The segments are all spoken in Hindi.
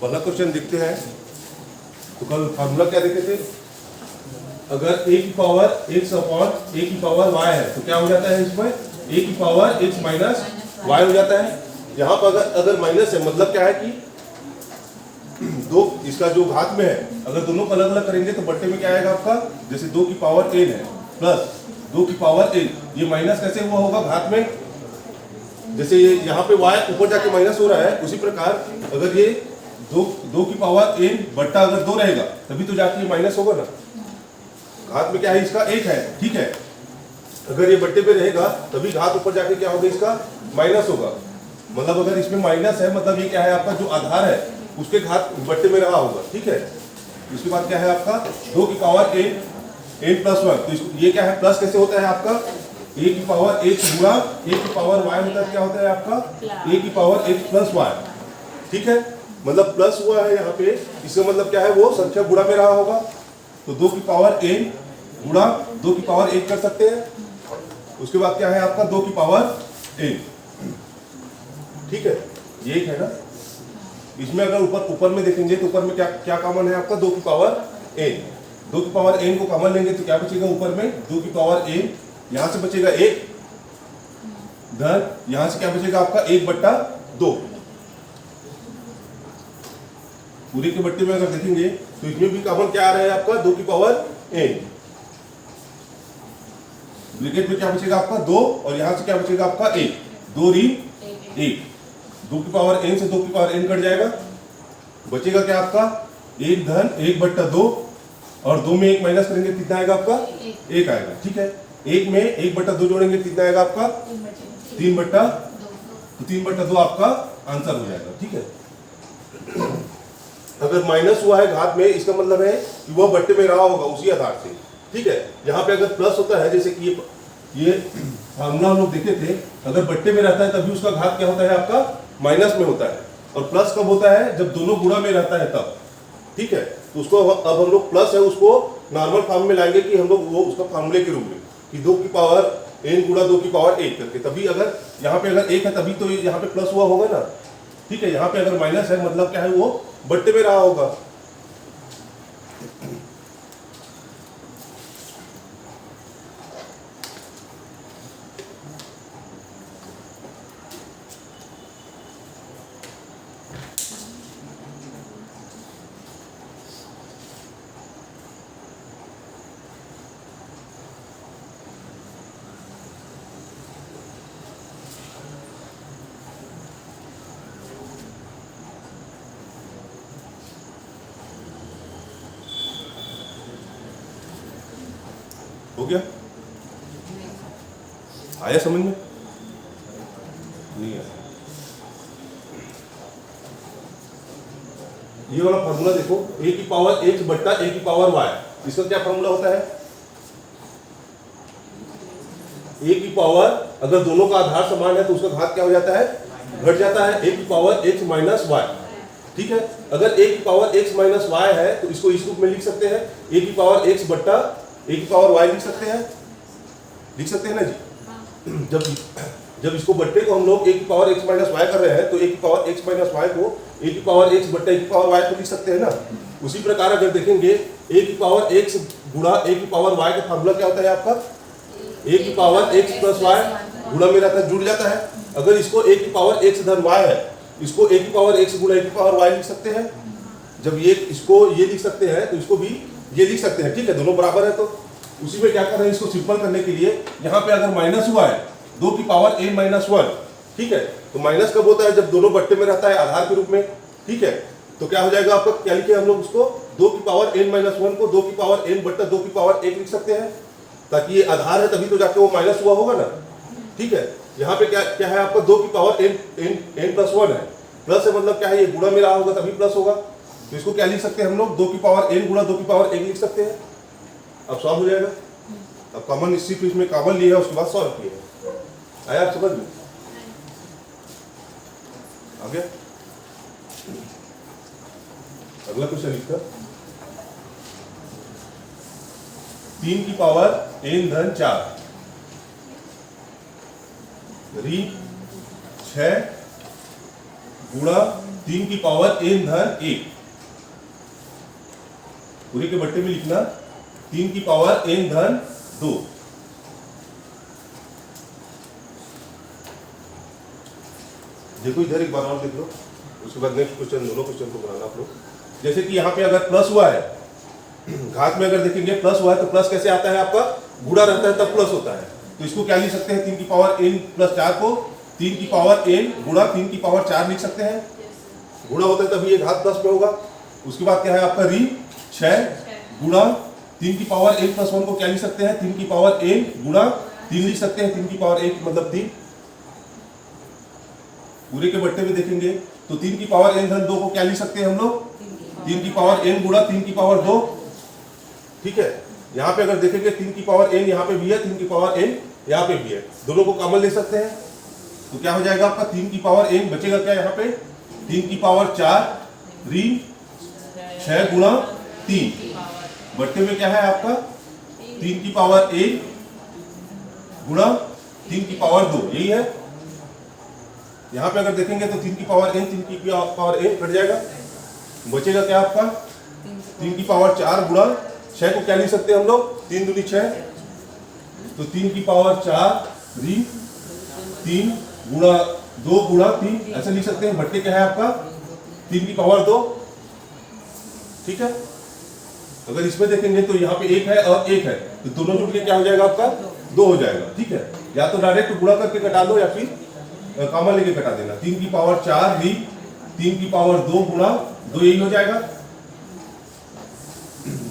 पहला क्वेश्चन देखते हैं। तो कल फार्मूला क्या देखे थे? अगर a की पावर x अपॉन a की पावर y है तो क्या हो जाता है इसमें? a की पावर x माइनस y हो जाता है। यहाँ पर अगर माइनस है मतलब क्या है कि दो इसका जो घात में है अगर दोनों को अलग अलग करेंगे तो बट्टे में क्या आएगा आपका? जैसे 2 की पावर n है प्लस 2 की पावर n, ये माइनस कैसे हुआ होगा घात में? जैसे ये यहाँ पे y ऊपर जाके माइनस हो रहा है, उसी प्रकार अगर ये दो की पावर n बट्टा अगर 2 रहेगा तभी तो जाके ये माइनस होगा ना। घात में क्या है इसका? 1 है, ठीक है। अगर ये बट्टे पे रहेगा तभी घात ऊपर जाके क्या होगा? इसका माइनस होगा। मतलब अगर इसमें माइनस है मतलब ये क्या है आपका? जो आधार है उसके घात बट्टे में रहा होगा, ठीक है। उसके बाद क्या है आपका? 2 की पावर n प्लस 1, तो ये क्या है? प्लस कैसे होता है आपका? a की पावर x गुणा a की पावर y होता है, क्या होता है आपका? a की पावर x प्लस y, ठीक है। मतलब प्लस हुआ है यहाँ पे, इसका मतलब क्या है? वो संख्या गुणा में रहा होगा। तो 2 की पावर n गुणा 2 की पावर 1 कर सकते हैं। उसके बाद क्या है आपका? 2 की पावर n, ठीक है। ये एक है ना। इसमें अगर ऊपर में देखेंगे तो ऊपर में क्या कॉमन है आपका? 2 की पावर n। 2 की पावर n को कॉमन लेंगे तो क्या बचेगा ऊपर में? 2 की पावर n, यहां से बचेगा 1 धन यहां से क्या बचेगा आपका? 1/2। पूरे के बट्टे में अगर देखेंगे तो इसमें भी कॉमन क्या आ रहा है आपका? 2 की पावर n। ब्रैकेट में क्या बचेगा आपका? 2 और यहां से क्या बचेगा आपका? 1। 2 री 1, 2 की पावर n से 2 की पावर n कट जाएगा, बचेगा क्या आपका? 1 धन 1/2 और 2 में 1 माइनस करेंगे कितना आएगा आपका? 1 आएगा, ठीक है। 1 में 1/2 जोड़ेंगे कितना आएगा आपका? 3/2 आपका आंसर हो जाएगा, ठीक है। अगर माइनस हुआ है घात में इसका मतलब है कि वह बट्टे में रहा होगा उसी आधार से, ठीक है। यहाँ पे अगर प्लस होता है, जैसे कि ये फार्मूला हम लोग देखे थे, अगर बट्टे में रहता है तभी उसका घात क्या होता है आपका? माइनस में होता है। और प्लस कब होता है? जब दोनों गुणा में रहता है तब, ठीक है। तो उसको अब हम लोग प्लस है उसको नॉर्मल फॉर्म में लाएंगे कि हम लोग वो उसका फार्मूले के रूप में कि 2 की पावर n गुणा 2 की पावर 1 करके, तभी अगर यहाँ पे अगर 1 है तभी तो यहाँ पे प्लस हुआ होगा ना, ठीक है। यहाँ पे अगर माइनस है मतलब क्या है? वो बट्टे में रहा होगा। हो गया? आया समझ में? नहीं आया। ये वाला फॉर्मूला देखो, a की पावर x बट्टा a की पावर y, इसका क्या फॉर्मूला होता है? a की पावर अगर दोनों का आधार समान है तो उसका घात क्या हो जाता है? घट जाता है। a की पावर x माइनस y, ठीक है। अगर a की पावर x माइनस y है तो इसको इस रूप में लिख सकते हैं, a की पावर x बट्टा a की पावर y लिख सकते हैं ना जी। जब इसको बट्टे को हम लोग a की पावर x माइनस y कर रहे हैं तो a की पावर x माइनस y को a की पावर x बट्टा a की पावर y को लिख सकते हैं ना। उसी प्रकार अगर देखेंगे a की पावर x गुणा a की पावर y का फार्मूला क्या होता है आपका? a की पावर x प्लस y गुणा में रहता है, जुड़ जाता है। अगर इसको a की पावर x धन y है, इसको a की पावर x गुणा a की पावर y लिख सकते हैं। जब इसको ये लिख सकते हैं तो इसको भी ये लिख सकते हैं, ठीक है। दोनों बराबर है तो उसी में क्या कर रहे हैं? इसको सिंपल करने के लिए यहाँ पे अगर माइनस हुआ है 2 की पावर n माइनस 1, ठीक है। तो माइनस कब होता है? जब दोनों बट्टे में रहता है आधार के रूप में, ठीक है। तो क्या हो जाएगा आपका? क्या लिखे हम लोग उसको? 2 की पावर n माइनस 1 को 2 की पावर n बट्टा 2 की पावर 1 लिख सकते हैं, ताकि ये आधार है तभी तो जाके वो माइनस हुआ होगा ना, ठीक है। यहाँ पे क्या है आपका? 2 की पावर n प्लस 1 है, प्लस है मतलब क्या है? ये गुणा में रहा होगा तभी प्लस होगा। तो इसको क्या लिख सकते हैं हम लोग? 2 की पावर n गुणा 2 की पावर 1 लिख सकते हैं। अब सॉल्व हो जाएगा। अब कॉमन इसी को इसमें कॉमन लिया है, उसके बाद सॉल्व किया। आया आप समझ में? आ गया? अगला क्वेश्चन लिखा 3 की पावर n धन 4 री 6 गुणा 3 की पावर n धन 1, पूरे के बट्टे में लिखना 3 की पावर n धन 2। देखो इधर एक बार और देख लो, उसके बाद नेक्स्ट क्वेश्चन, दोनों क्वेश्चन को बनाना आप लोग। जैसे कि यहाँ पे अगर प्लस हुआ है, घात में अगर देखेंगे प्लस हुआ है, तो प्लस कैसे आता है आपका, गुणा रहता है तब प्लस होता है। तो इसको क्या लिख सकते हैं, 3 की पावर n प्लस 4 को 3 की पावर n गुणा 3 की पावर 4 लिख सकते हैं। गुणा होता है तभी ये घात प्लस में होगा। उसके बाद क्या है आपका ऋण 6 गुणा 3 की पावर n प्लस 1 को क्या लिख सकते हैं, 3 की पावर n गुणा 3 लिख सकते हैं, 3 की पावर 1 मतलब 3। पूरे के बट्टे में देखेंगे तो 3 की पावर n धन 2 को क्या लिख सकते हैं हम लोग, 3 की पावर n गुणा 3 की पावर 2। ठीक है, यहाँ पे अगर देखेंगे 3 की पावर n यहाँ पे भी है, 3 की पावर n यहाँ पे भी है, दोनों को कॉमन ले सकते हैं। तो क्या हो जाएगा आपका 3 की पावर n बचेगा क्या यहाँ पे, 3 की पावर 4 ऋण 6 गुणा 3, बट्टे में क्या है आपका 3 की पावर 1 गुणा 3 की पावर 2, यही है। यहाँ पे अगर देखेंगे तो 3 की पावर n 3 की पावर n कट जाएगा, बचेगा क्या आपका 3 की पावर 4 गुणा 6 को क्या लिख सकते हैं हम लोग, 3 दूनी 6, तो 3 की पावर 4 ऋण 3 गुणा 2 गुणा 3 ऐसे लिख सकते हैं। बट्टे क्या है आपका 3 की पावर 2। ठीक है, अगर इसमें देखेंगे तो यहाँ पे 1 है और 1 है, तो दोनों जुड़ के क्या हो जाएगा आपका 2 हो जाएगा। ठीक है, या तो डायरेक्ट गुणा करके कटा दो या फिर कॉमन लेके कटा देना। 3 की पावर 4 ऋण 3 की पावर 2 गुणा 2, यही हो जाएगा।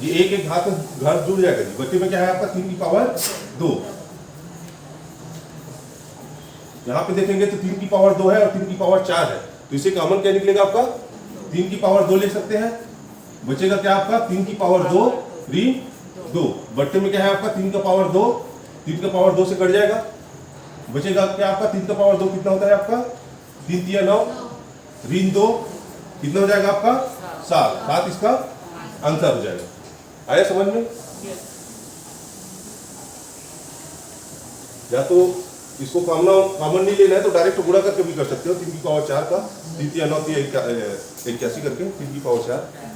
ये एक एक घात जुड़ जाएगा जी। बच्चे में क्या है आपका 3 की पावर 2। यहाँ पे देखेंगे तो 3 की पावर 2 है और 3 की पावर 4 है, तो इसे कॉमन क्या निकलेगा आपका 3 की पावर 2 ले सकते हैं। बचेगा क्या आपका 3 की पावर 2 ऋण 2, बट्टे में क्या है आपका 3 का पावर 2, 3 का पावर 2 से कट जाएगा। बचेगा क्या आपका 3 का पावर 2 कितना होता है आपका 3 3 9 ऋण 2 कितना हो जाएगा आपका 7, 7 इसका आंसर हो जाएगा। आया समझ में? या तो इसको कॉमन नहीं लेना है तो डायरेक्ट गुणा करके भी कर सकते हो। 3 की पावर 4 का 3 3 9 81 करके 3 की पावर 4।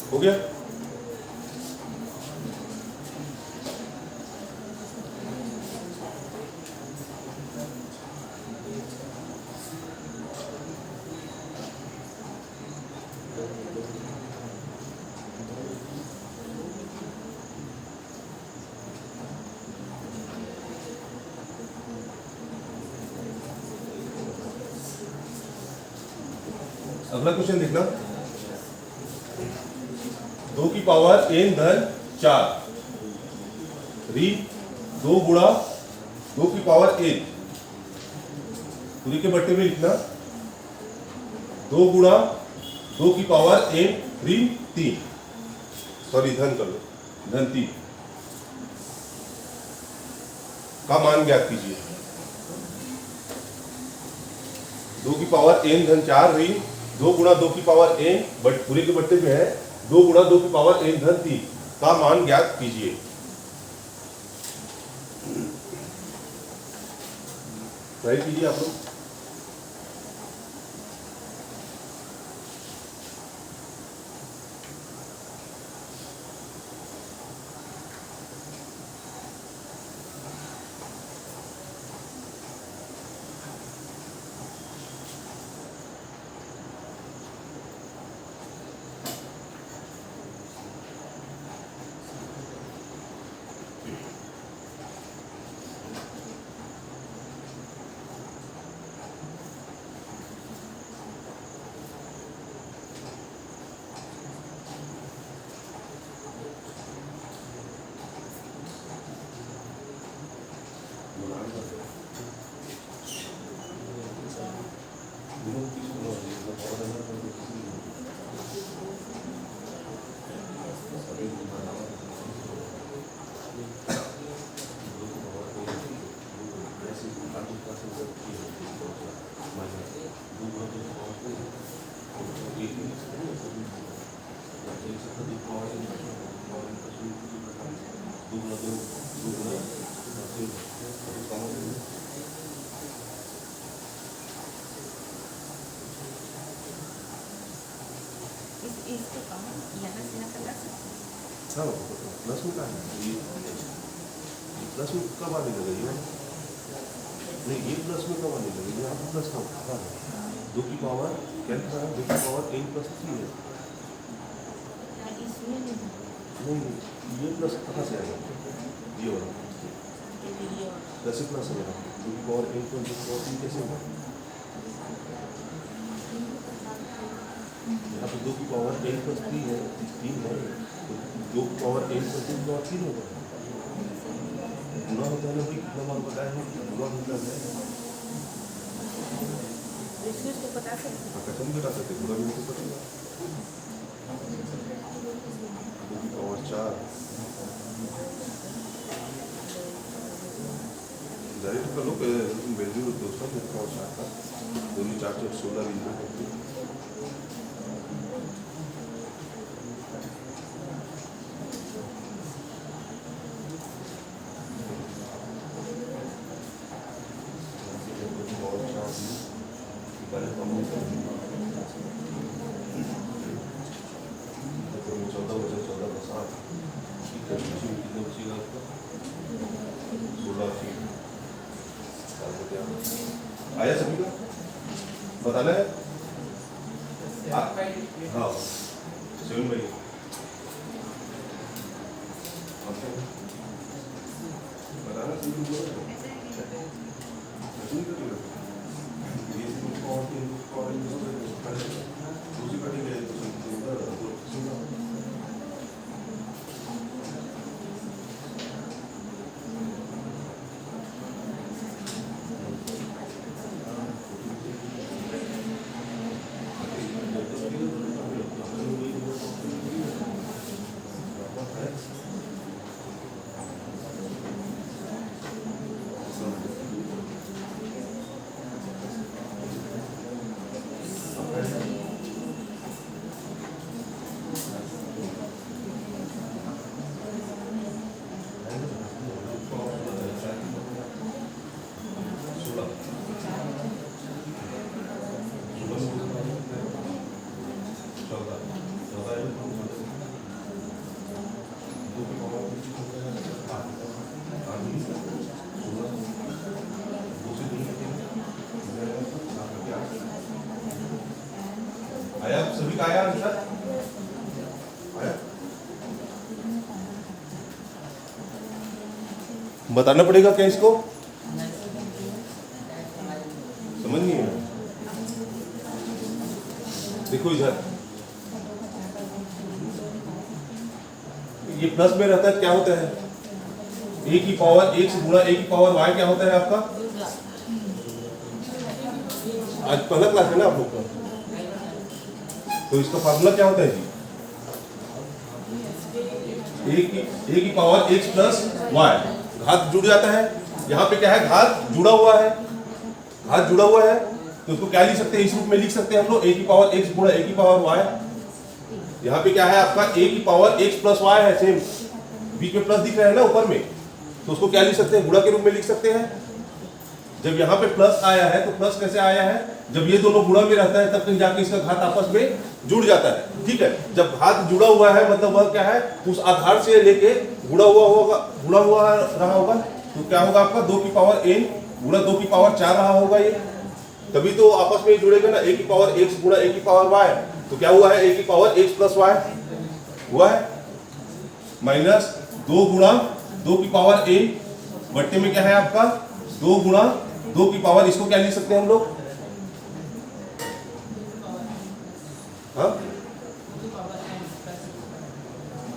हो गया? अगला क्वेश्चन देखना, 2 की पावर n धन 4 ऋण 2 गुणा 2 की पावर n, पूरी के बट्टे में लिखना 2 गुणा 2 की पावर n ऋण 3, सॉरी धन कर लो, धन 3 का मान ज्ञात कीजिए। 2 की पावर n धन 4 ऋण 2 गुणा 2 की पावर n, बट पूरे के बट्टे में है 2 गुणा 2 की पावर n धन 3 का मान ज्ञात कीजिए। ट्राई कीजिए आप लोग। इसको कहो यहाँ से ना कर सकते हाँ प्लस में कहा है प्लस में कब आने लगेगा नहीं ये प्लस में कब आने लगेगा यहाँ पर प्लस कहाँ है 2 की पावर क्या लिखा है 2 की पावर n प्लस 3 है इसमें नहीं ये प्लस कहाँ से आएगा ये वाला प्लस प्लस है यहाँ 2 की पावर n प्लस 2 की पावर 3 कैसे होगा यहाँ पे 2 की पावर n प्लस 3 है 3 है 2 की पावर n प्लस 2 की पावर 3 होगा गुणा होता है ना भाई कितना मान बताया है गुणा होता है इसको बता सकते कैसे नहीं बता सकते गुणा भी नहीं पड़ेगा 2 की पावर 4 डायरेक्ट कर लो वैल्यू दोस्तों 2 की पावर 4 का दोनों 4 से 16 बिंदु आया सभी का बताना है हाँ 7 भाई बताना दूसरी कटिंग है आया सभी का आया आंसर आया बताना पड़ेगा क्या इसको समझ नहीं है देखो इधर ये प्लस में रहता है क्या होता है a की पावर x गुणा a की पावर y क्या होता है आपका आज पहला क्लास है ना आप लोग का तो इसका फार्मूला क्या होता है जी a की पावर x प्लस y घात जुड़ जाता है यहाँ पे क्या है घात जुड़ा हुआ है घात जुड़ा हुआ है तो उसको क्या लिख सकते हैं इस रूप में लिख सकते हैं हम लोग a की पावर x गुणा a की पावर y यहाँ पे क्या है आपका a की पावर x प्लस y है सेम बीच में प्लस दिख रहा है ना ऊपर में तो उसको क्या लिख सकते हैं गुणा के रूप में लिख सकते हैं जब यहाँ पे प्लस आया है तो प्लस कैसे आया है जब ये दोनों गुणा में रहता है तब कहीं जाके इसका घात आपस में जुड़ जाता है ठीक है जब घात जुड़ा हुआ है मतलब वह क्या है उस आधार से लेके गुणा हुआ रहा होगा तो क्या होगा आपका 2 की पावर n गुणा 2 की पावर 4 रहा होगा ये तभी तो आपस में जुड़ेगा ना a की पावर x गुणा a की पावर y तो क्या हुआ है a की पावर x प्लस y हुआ है माइनस 2 गुणा 2 की पावर n बट्टे में क्या है आपका 2 गुणा 2 की पावर इसको क्या लिख सकते हैं हम लोग हाँ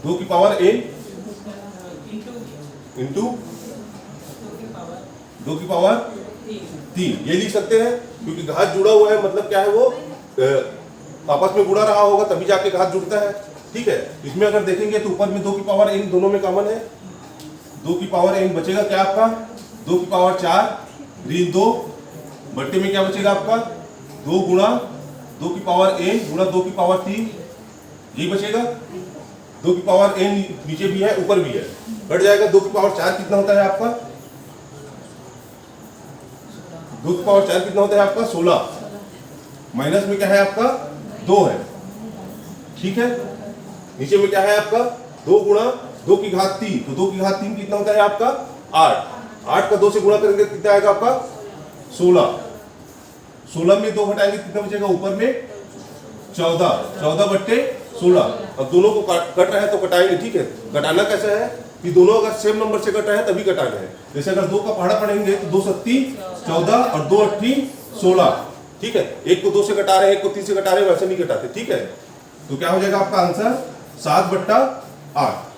2 की पावर n इंटू 2 की पावर 3 ये लिख सकते हैं क्योंकि घात जुड़ा हुआ है मतलब क्या है वो आपस में जुड़ा रहा होगा तभी जाके घात जुड़ता है ठीक है इसमें अगर देखेंगे तो ऊपर में 2 की पावर n दोनों में कॉमन है 2 की पावर n बचेगा क्या आपका 2 की पावर 4 ऋण 2 बट्टे में क्या बचेगा आपका 2 गुणा 2 की पावर n गुणा 2 की पावर 3 यही बचेगा 2 की पावर n नीचे भी है ऊपर भी है, कट जाएगा। 2 की पावर 4 कितना होता है आपका? 2 की पावर 4 कितना होता है आपका? 16। माइनस में क्या है आपका? 2 है, ठीक है। नीचे में क्या है आपका? 2 गुणा 2 की घात 3, तो 2 की घात 3 कितना होता है आपका? 8। 8 का 2 से गुणा करेंगे कितना आएगा आपका? 16। 16 में 2 घटाएंगे कितना बचेगा? ऊपर में 14। 14/16। अब दोनों को कट रहा है तो कटाएंगे, ठीक है। कटाना कैसा है कि दोनों अगर सेम नंबर से कट रहे हैं तभी कटाना है। जैसे अगर 2 का पहाड़ा पढ़ेंगे तो 2 7 14 और 2 8 16, ठीक है। एक को 2 से कटा रहे हैं, एक को 3 से कटा रहे हैं, वैसे नहीं कटाते, ठीक है। तो क्या हो जाएगा आपका आंसर? 7/8।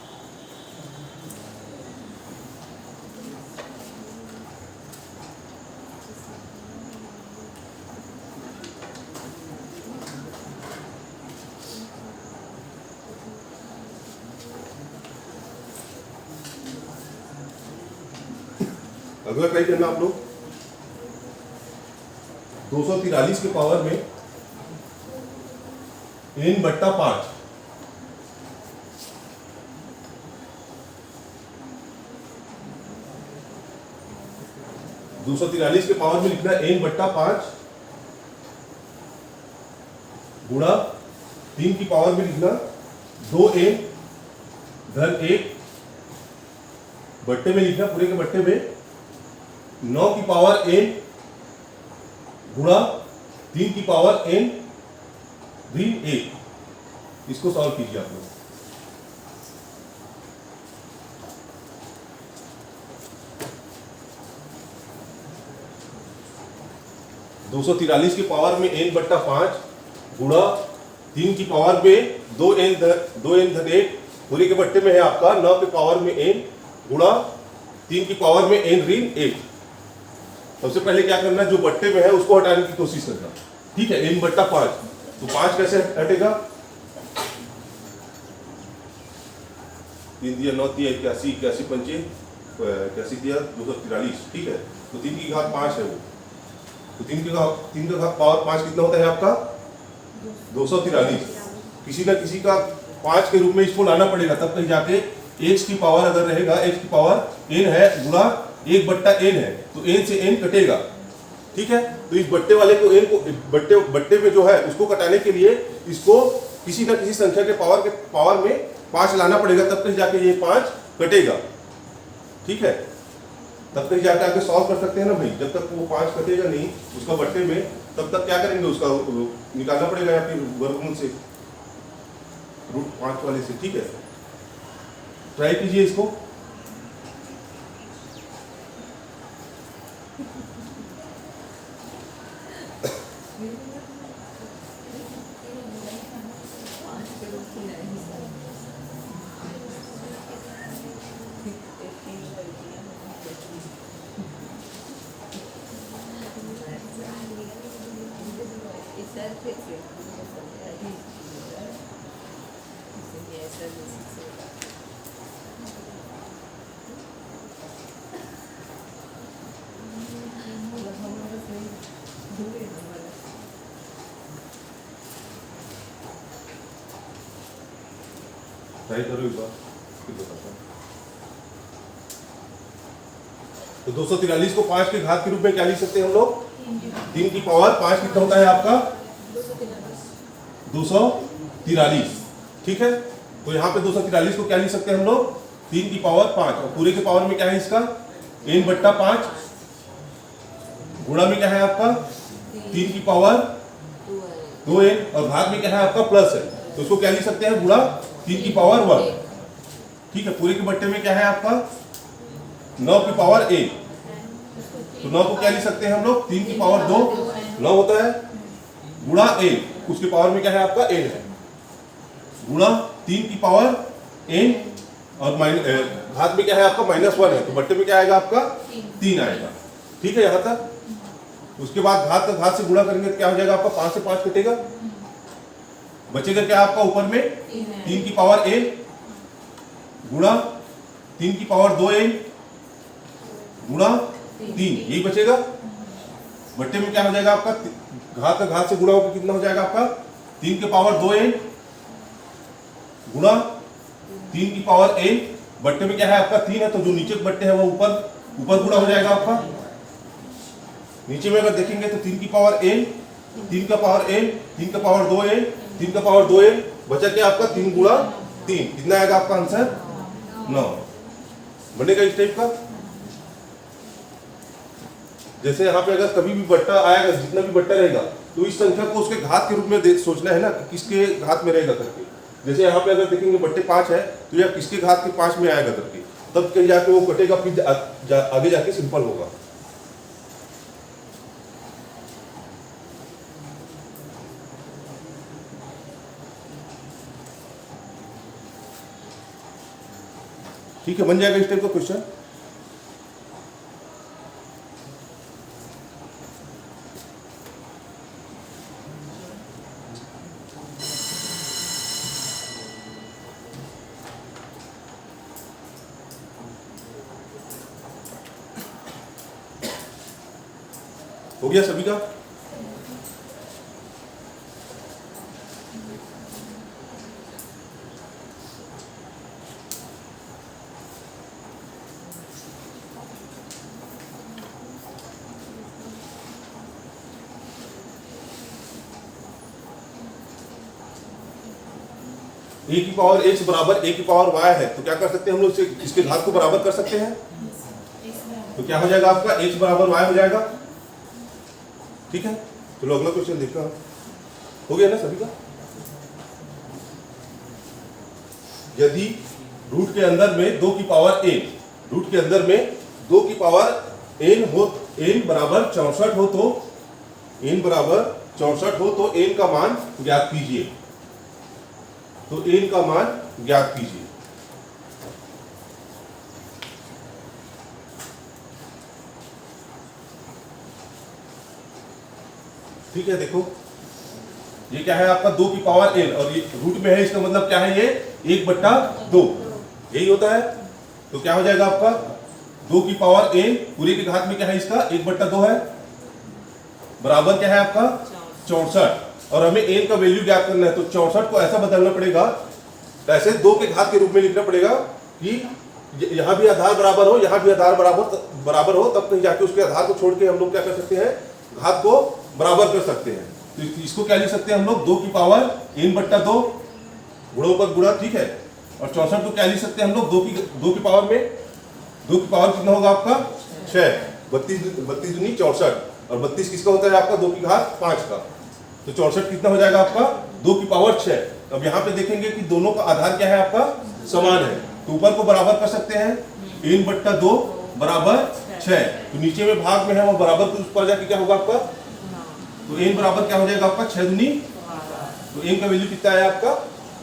अगला ट्राई करना आप लोग। 243 के पावर में n/5। के पावर में लिखना है n/5 गुणा 3 की पावर में लिखना 2n धन 1 बट्टे में लिखना, पूरे के बट्टे में 9 की पावर n गुणा 3 की पावर n ऋण 1। इसको सॉल्व कीजिए आप लोग। दो 243 की पावर में n/5 गुणा 3 की पावर में 2n धन 1 पूरे के बट्टे में है आपका 9 की पावर में n गुणा 3 की पावर में n ऋण 1। सबसे पहले क्या करना है, जो बट्टे में है उसको हटाने की कोशिश करना, ठीक है। n/5, तो 5 कैसे हटेगा? 3 दिया 9 दिया 81, 81 पंचे 81 दिया 243, ठीक है। तो 3 की घात 5 है वो, तो 3 का घात पावर 5 कितना होता है आपका? 243। किसी ना किसी का 5 के रूप में इसको लाना पड़ेगा, तब कहीं जाके x की पावर अगर रहेगा, x की पावर n है गुणा 1/n है, तो n से n कटेगा, ठीक है। तो इस बट्टे वाले को n को बट्टे में जो है उसको कटाने के लिए इसको किसी ना किसी संख्या के पावर में 5 लाना पड़ेगा, तब कहीं जाके ये 5 कटेगा, ठीक है। तब कहीं जाके आके सॉल्व कर सकते हैं ना भाई। जब तक वो 5 कटेगा नहीं उसका बट्टे में, तब तक क्या करेंगे, उसका निकालना पड़ेगा या फिर वर्गमूल से, √5 वाले से, ठीक है। ट्राई कीजिए इसको। ट्राई करो एक बार, फिर बताता हूं। तो 243 को 5 के घात के रूप में क्या लिख सकते हैं हम लोग? 3 की पावर 5 कितना होता है आपका? 243, ठीक है। तो यहाँ पे 243 को क्या लिख सकते हैं हम लोग? 3 की पावर 5, और पूरे के पावर में क्या है इसका? n/5 गुणा में क्या है आपका? 3 की पावर 2n, और भाग में क्या है आपका? प्लस है, तो उसको क्या लिख सकते हैं? गुणा 3 की पावर 1, ठीक है। पूरे के बट्टे में क्या है आपका? 9 की पावर 1, तो 9 को क्या लिख सकते हैं हम लोग? 3 की पावर 2, 9 होता है, गुणा 1, उसके पावर में क्या है आपका? n है, गुणा 3 की पावर n, और घात में क्या है आपका? -1 है, तो बट्टे में क्या आएगा आपका? 3 आएगा, ठीक है। यहाँ तक। उसके बाद घात का घात से गुणा करेंगे तो क्या हो जाएगा आपका? 5 से 5 कटेगा, बचेगा क्या आपका? ऊपर में 3 की पावर n गुणा 3 की पावर 2n गुणा 3, यही बचेगा। बट्टे में क्या हो जाएगा आपका? घात का घात से गुणा होकर कितना हो जाएगा आपका? 3 की पावर 2n गुणा 3 की पावर n, बट्टे में क्या है आपका 3 है, तो जो नीचे के बट्टे हैं वो ऊपर गुणा हो जाएगा आपका। नीचे में अगर देखेंगे तो 3 की पावर n, 3 का पावर n, 3 का पावर 2n, 3 का पावर 2n, बचा क्या आपका 3 गुणा 3, कितना आएगा आपका आंसर 9। बनेगा इस टाइप का। जैसे यहाँ पे अगर कभी भी बट्टा आएगा, जितना भी बट्टा रहेगा, तो इस संख्या को उसके घात के रूप में सोचना है ना कि किसके घात में रहेगा करके। जैसे यहाँ पे अगर देखेंगे बट्टे 5 है, तो यह किसके घात के 5 में आएगा करके, तब कहीं जाके वो कटेगा, फिर आगे जाके सिंपल होगा। ठीक है, बन जाएगा इस टाइप का क्वेश्चन। हो गया सभी का। a की पावर x बराबर a की पावर y है, तो क्या कर सकते हैं हम लोग इसके घात को बराबर कर सकते हैं। तो क्या हो जाएगा आपका x बराबर y हो जाएगा। ठीक है, चलो अगला क्वेश्चन देखते हैं। हो गया ना सभी का। यदि रूट के अंदर में 2 की पावर n, रूट के अंदर में 2 की पावर n हो, n बराबर 64 हो, तो n बराबर 64 हो तो n का मान ज्ञात कीजिए। तो n का मान ज्ञात कीजिए। ठीक है, देखो ये क्या है आपका 2 की पावर n, और ये रूट में है, इसका मतलब क्या है, ये 1/2 यही होता है। तो क्या हो जाएगा आपका 2 की पावर n पूरे के घात में क्या है इसका 1/2 है, बराबर क्या है आपका 64, और हमें n का वैल्यू ज्ञात करना है। तो 64 को ऐसा बदलना पड़ेगा, ऐसे 2 के घात के रूप में लिखना पड़ेगा कि यहाँ भी आधार बराबर हो, यहाँ भी आधार बराबर हो, तब कहीं जाके उसके आधार को छोड़ के हम लोग क्या कर सकते हैं, घात को बराबर कर सकते हैं। तो इसको क्या लिख सकते हैं हम लोग 2 की पावर n/2 गुणों पर गुणा। ठीक है, और 64 को क्या लिख सकते हैं हम लोग 2 की पावर में, 2 की पावर कितना होगा आपका 6, 32 दूनी 64, और 32 किसका होता है आपका 2 की घात 5 का। तो 64 कितना हो जाएगा आपका 2 की पावर 6। अब यहाँ पे देखेंगे कि दोनों का आधार क्या है आपका समान है, तो ऊपर को बराबर कर सकते हैं, n/2 बराबर 6, तो नीचे में भाग में है वो बराबर, तो उस पर जाके क्या होगा आपका, तो n बराबर क्या हो जाएगा आपका 6 दूनी, तो n का वैल्यू कितना है आपका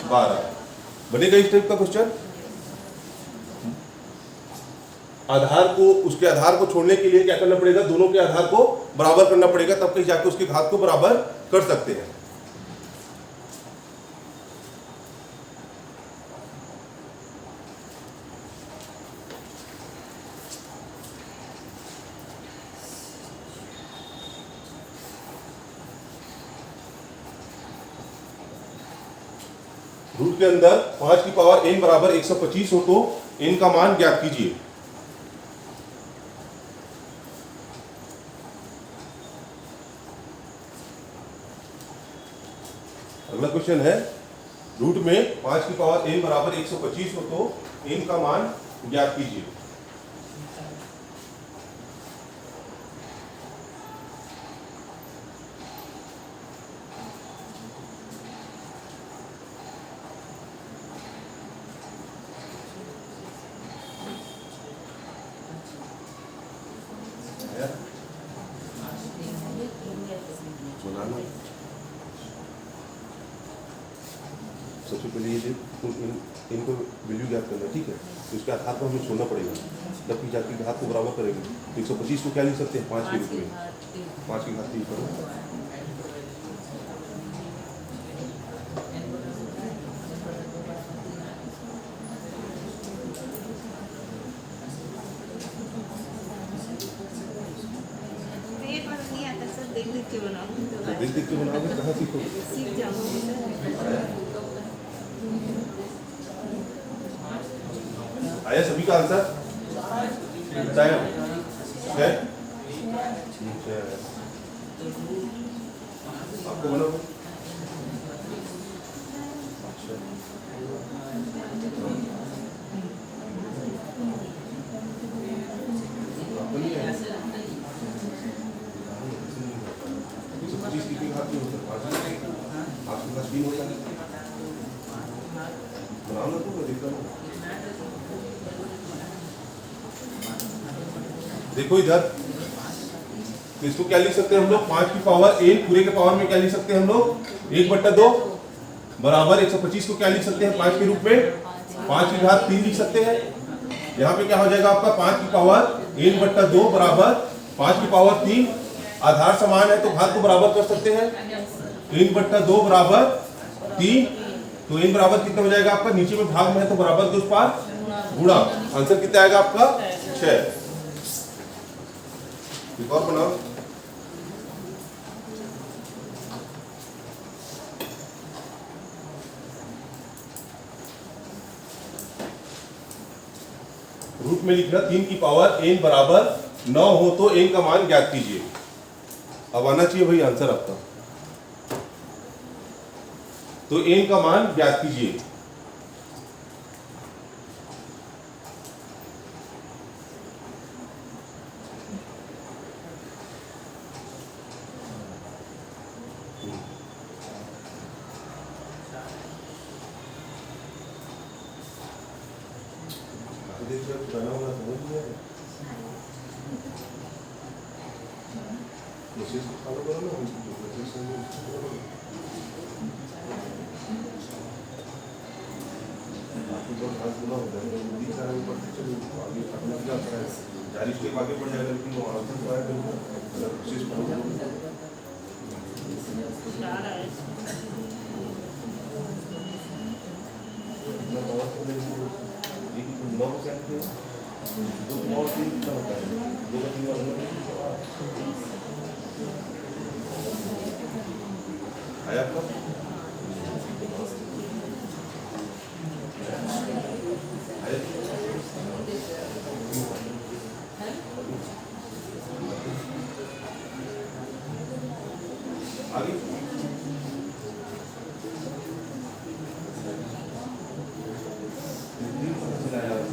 12। बनेगा इस टाइप का क्वेश्चन। आधार को, उसके आधार को छोड़ने के लिए क्या करना पड़ेगा, दोनों के आधार को बराबर करना पड़ेगा, तब कहीं जाके उसके घात को बराबर कर सकते हैं। रूट के अंदर 5 की पावर n बराबर 125 हो तो n का मान ज्ञात कीजिए। अगला क्वेश्चन है, रूट में 5 की पावर n बराबर 125 हो तो n का मान ज्ञात कीजिए। सबसे पहले ये इनको वैल्यू ज्ञात करना है। ठीक है, तो इसके आधार पर हमें छोड़ना पड़ेगा, तब कि जाके घात को बराबर करेंगे। 125 को क्या लिख सकते हैं 5 के रूप में, 5 की घात 3 करो। देख देख के बनाओगे, कहाँ सीखोगे। सीख जाओगे। आया सभी का आंसर बताया है आपको बना देखो इधर, तो इसको क्या लिख सकते हैं हम लोग 5 की पावर n पूरे के पावर में क्या लिख सकते हैं हम लोग 1/2 बराबर 125 को क्या लिख सकते हैं 5 के रूप में 5 की घात 3 लिख सकते हैं। यहाँ पे क्या हो जाएगा आपका 5 की पावर n/2 बराबर 5 की पावर 3, आधार समान है तो घात को बराबर कर सकते हैं, n/2 बराबर 3, तो n बराबर कितना हो जाएगा आपका, नीचे में भाग में है तो बराबर के उस पार गुणा, आंसर कितना आएगा आपका 6। एक और बनाओ, रूट में लिखना 3 की पावर n बराबर 9 हो तो n का मान ज्ञात कीजिए। अब आना चाहिए भाई आंसर आपका, तो n का मान ज्ञात कीजिए। बना हुआ समझ लिया है, प्रोसेस को फॉलो करो ना, जो प्रोसेस है उसको फॉलो करो। आपको तो खास गुना होता है, बुद्धि सारा ऊपर से चलो आगे अपना क्या होता है 40 स्टेप आगे बढ़ जाएगा, लेकिन वो आंसर तो आया अगर प्रोसेस फॉलो करो। इतना पावर तो नहीं, लेकिन 9% के 2 और 3 कितना होता है, 2 का 3 वाला आया आपका आगे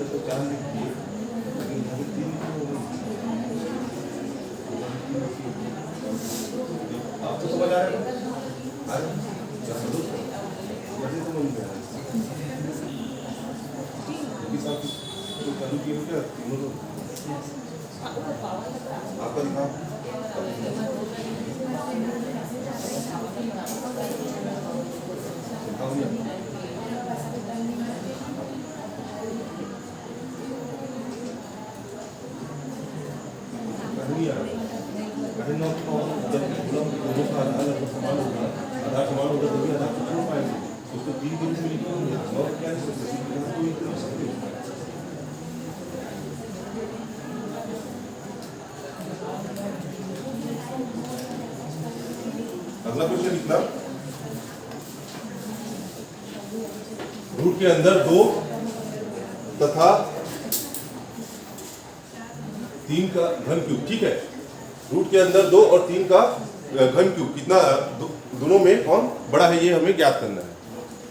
तो 4 लिख दिए, लेकिन यहाँ पे 3 आपको समझ आ रहा है? चालू किए हो क्या तीनों लोग? आपका दिखाओ, आधार समान होगा तभी आधार को छोड़ पाएंगे, उसको 3 के रूप में लिखा होगा और क्या अगला क्वेश्चन लिखना, रूट के अंदर 2 तथा 3 का घन क्यूब, ठीक है, रूट के अंदर 2 और 3 का घन क्यूब कितना दोनों में कौन बड़ा है ये हमें ज्ञात करना है,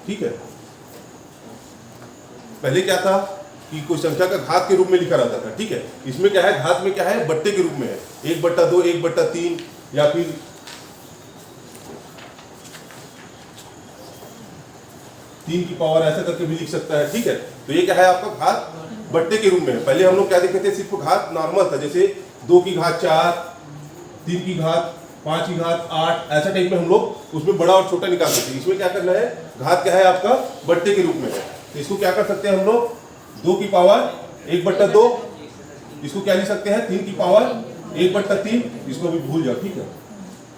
ठीक है। पहले क्या था कि कोई संख्या का घात के रूप में लिखा रहता था, ठीक है, इसमें क्या है घात में क्या है बट्टे के रूप में है, 1/2 1/3 या फिर 3 की पावर ऐसा करके भी लिख सकता है, ठीक है। तो ये क्या है आपका घात बट्टे के रूप में है। पहले हम लोग क्या देखे थे, सिर्फ घात नॉर्मल था, जैसे 2 की घात 4, 3 की घात 5 की घात 8, ऐसा टाइप में हम लोग उसमें बड़ा और छोटा निकाल सकते हैं। इसमें क्या करना है, घात क्या है आपका बट्टे के रूप में है, तो इसको क्या कर सकते हैं हम लोग 2 की पावर 1/2, इसको क्या लिख सकते हैं 3 की पावर 1/3, इसको भी भूल जाओ, ठीक है।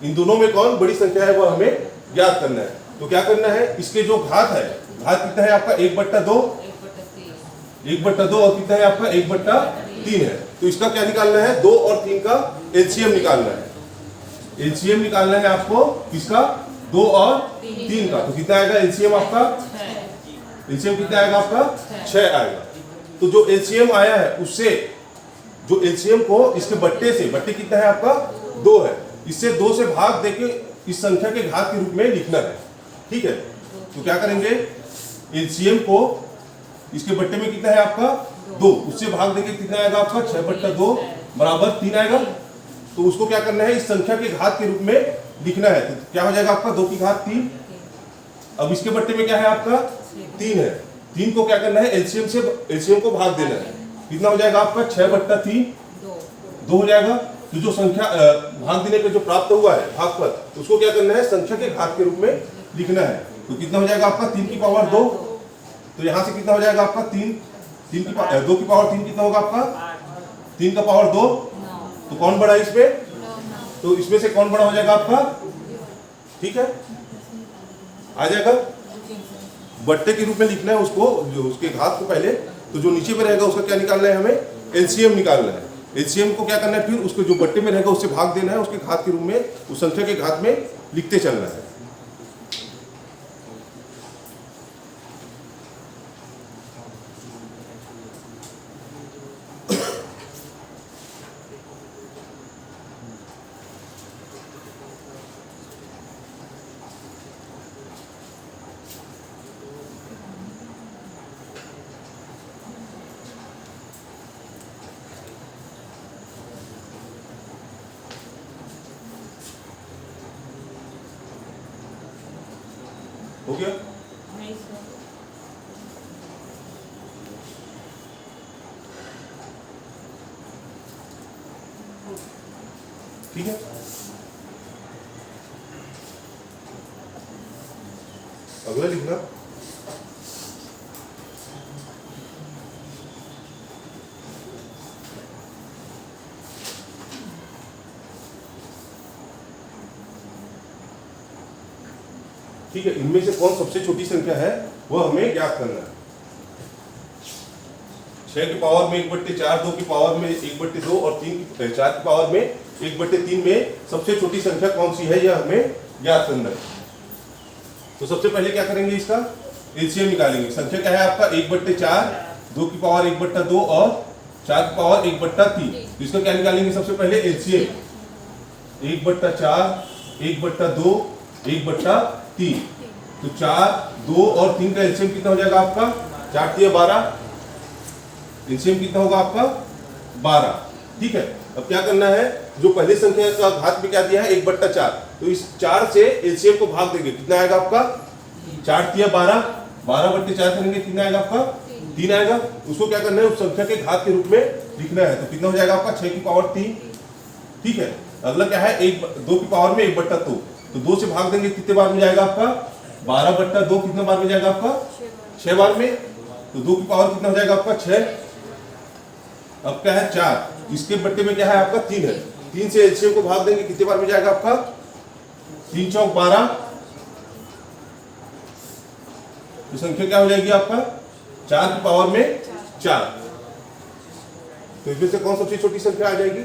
इन दोनों में कौन बड़ी संख्या है वह हमें ज्ञात करना है। तो क्या करना है, इसके जो घात है, घात कितना है आपका 1/2 और कितना है आपका 1/3 है, तो इसका क्या निकालना है 2 और 3 का एलसीएम निकालना है। एलसीएम निकालना है आपको किसका 2 और 3 का, तो कितना आएगा एलसीएम आपका, एलसीएम कितना आएगा आपका 6 आएगा। तो जो एलसीएम आया है उससे जो एलसीएम को इसके बट्टे से, बट्टे कितना है आपका 2 है, इससे 2 से भाग देके इस संख्या के घात के रूप में लिखना है। ठीक है, तो क्या करेंगे, एलसीएम को इसके बट्टे में कितना है आपका 2, उससे भाग देके कितना आएगा आपका 6/2 बराबर 3 आएगा। तो उसको क्या करना है, इस संख्या के घात के रूप में लिखना है। तो क्या हो जाएगा आपका 2 की घात 3। अब इसके बट्टे में क्या है आपका 3 है, 3 को क्या करना है, एलसीएम से एलसीएम को भाग देना है। कितना हो जाएगा आपका 6/3 2 हो जाएगा। तो जो संख्या भाग देने पे जो प्राप्त हुआ है भागफल, उसको क्या करना है, संख्या के घात के रूप में लिखना है। तो कितना हो जाएगा आपका 3 की पावर 2। तो यहां से कितना हो जाएगा आपका 2 की पावर 3 कितना होगा आपका 3 का पावर 2। तो कौन बड़ा है इसमें, तो इसमें से कौन बड़ा हो जाएगा आपका, ठीक है, आ जाएगा। बट्टे के रूप में लिखना है उसको, जो उसके घात को पहले, तो जो नीचे में रहेगा उसका क्या निकालना है, हमें एलसीएम निकालना है। एलसीएम को क्या करना है, फिर उसको जो बट्टे में रहेगा उससे भाग देना है, उसके घात के रूप में, उस संख्या के घात में लिखते चलना है। हो गया, ठीक है। अगला लिखना, ठीक है। इनमें से कौन सबसे छोटी संख्या है वह हमें ज्ञात करना है। 6 की पावर में 1/4, 2 की पावर में 1/2 और 4 की पावर में 1/3 में सबसे छोटी संख्या कौन सी है, यह हमें ज्ञात करना है। तो सबसे पहले क्या करेंगे, इसका एलसीएम निकालेंगे। संख्या क्या है आपका 1/4, 2 की पावर 1/2 और 4 की पावर 1/3। तो इसका क्या निकालेंगे, सबसे पहले एलसीएम 1/4, 1/2, 1/3। तो 4, 2 और 3 का एलसीएम कितना हो जाएगा आपका 4 3 12। एलसीएम कितना होगा आपका 12। ठीक है, अब क्या करना है, जो पहली संख्या का घात में क्या दिया है 1/4, तो इस 4 से एलसीएम को भाग देंगे, कितना आएगा आपका 4 3 12, 12/4 करेंगे, कितना आएगा आपका 3 आएगा। उसको क्या करना है, उस संख्या के घात के रूप में लिखना है। तो कितना हो जाएगा आपका 6 की पावर 3। ठीक है, अगला क्या है 2 की पावर में 1/2, तो 2 से भाग देंगे, कितने बार में जाएगा आपका 12/2, कितने बार में जाएगा आपका 6 बार में। तो 2 की पावर कितना हो जाएगा आपका 6। अब क्या है 4, इसके बट्टे में क्या है आपका 3 है, 3 से एलसीएम को भाग देंगे, कितने बार में जाएगा आपका 3 चौक 12। तो संख्या क्या हो जाएगी आपका 4 की पावर में 4। तो इसमें से कौन सबसे छोटी संख्या आ जाएगी,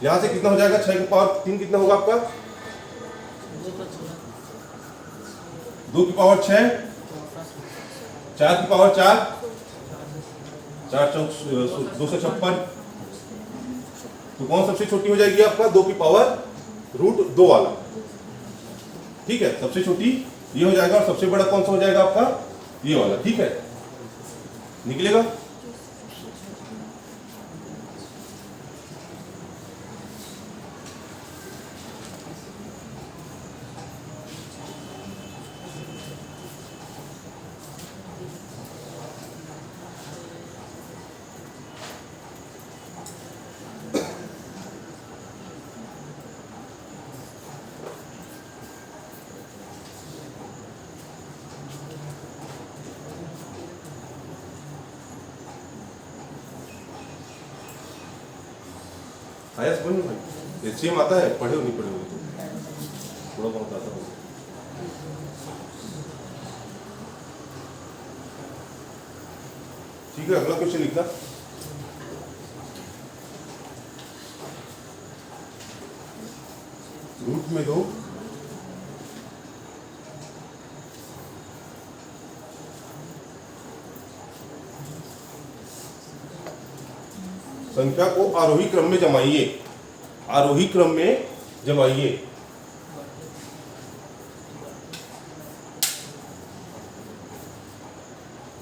यहां से कितना हो जाएगा 6 की पावर 3 कितना होगा आपका 2 की पावर 6, 4 की पावर 4, 4 चौक 256। तो कौन सबसे छोटी हो जाएगी आपका 2 की पावर √2 वाला। ठीक है, सबसे छोटी ये हो जाएगा, और सबसे बड़ा कौन सा हो जाएगा आपका ये वाला। ठीक है, निकलेगा। आया समझ में भाई, एलसीएम आता है, पढ़े हो नहीं पढ़े हो तो थोड़ा बहुत आता है। ठीक है, अगला क्वेश्चन लिखना, रूट में 2 √2 संख्या को आरोही क्रम में जमाइए, आरोही क्रम में जमाइए।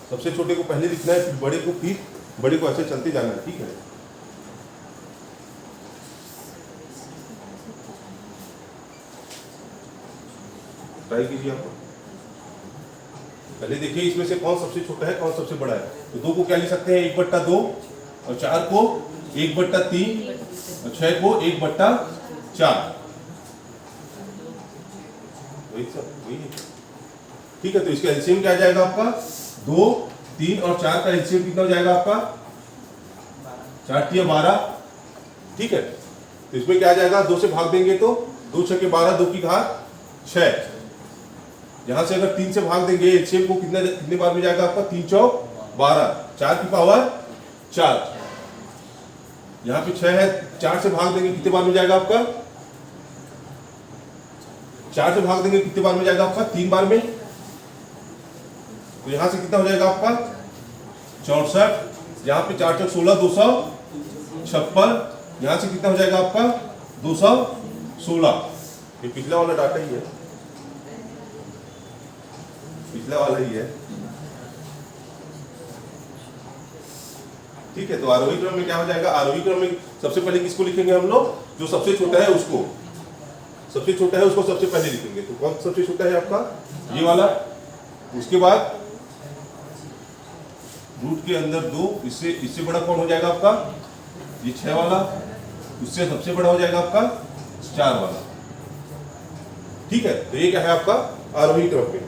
सबसे छोटे को पहले लिखना है, फिर बड़े को, फिर बड़े को, ऐसे चलते जाना है। ठीक है, ट्राई कीजिए आप। पहले देखिए इसमें से कौन सबसे छोटा है, कौन सबसे बड़ा है। तो 2 को क्या लिख सकते हैं, 1/2, और 4 को 1/3, और 6 को 1/4। वही सब, वही है। ठीक है, तो इसका एलसीएम क्या आ जाएगा आपका, 2, 3 और 4 का एलसीएम कितना हो जाएगा आपका, 4 × 12। ठीक है, तो इसमें क्या आ जाएगा, 2 से भाग देंगे तो 2 × 6 = 12, 2 की घात 6। यहां से अगर 3 से भाग देंगे एलसीएम को, कितने बार में जाएगा आपका, 3 × 4 = 12, 4 की पावर 4। यहाँ पे 6 है, 4 से भाग देंगे कितने बार में जाएगा आपका, 4 से भाग देंगे कितने बार में जाएगा आपका, 3 बार में। तो यहाँ से कितना हो जाएगा आपका, 64। यहाँ पे 4 × 16 256। यहाँ से कितना हो जाएगा आपका, 216। ये पिछला वाला डाटा ही है, पिछला वाला ही है। ठीक है, तो आरोही क्रम में क्या हो जाएगा, आरोही क्रम में सबसे पहले किसको लिखेंगे हम लोग, जो सबसे छोटा है उसको, सबसे छोटा है उसको सबसे पहले लिखेंगे। तो कौन सबसे छोटा है आपका, ये वाला। उसके बाद रूट के अंदर 2, इससे बड़ा कौन हो जाएगा आपका, ये 6 वाला। उससे सबसे बड़ा हो जाएगा आपका 4 वाला। ठीक है, तो ये क्या है आपका आरोही क्रम में।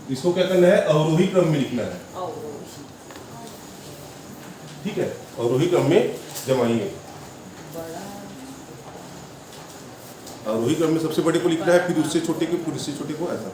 इसको क्या करना है, अवरोही क्रम में लिखना है। ठीक है, अवरोही क्रम में जमाइए। अवरोही क्रम में सबसे बड़े को लिखना है, फिर उससे छोटे को, फिर उससे छोटे को, ऐसा।